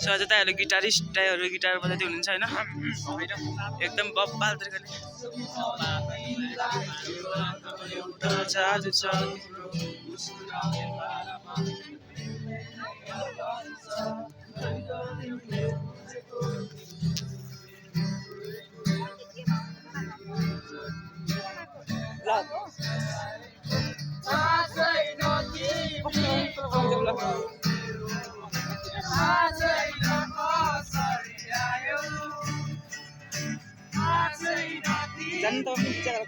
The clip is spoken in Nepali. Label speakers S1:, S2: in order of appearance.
S1: सो आज दाइहरुले गिटारिस्ट दाइहरु गिटार बजाउँदै हुनुहुन्छ हैन एकदम बब्बाल तरिकाले जादु छ जान त बिचारा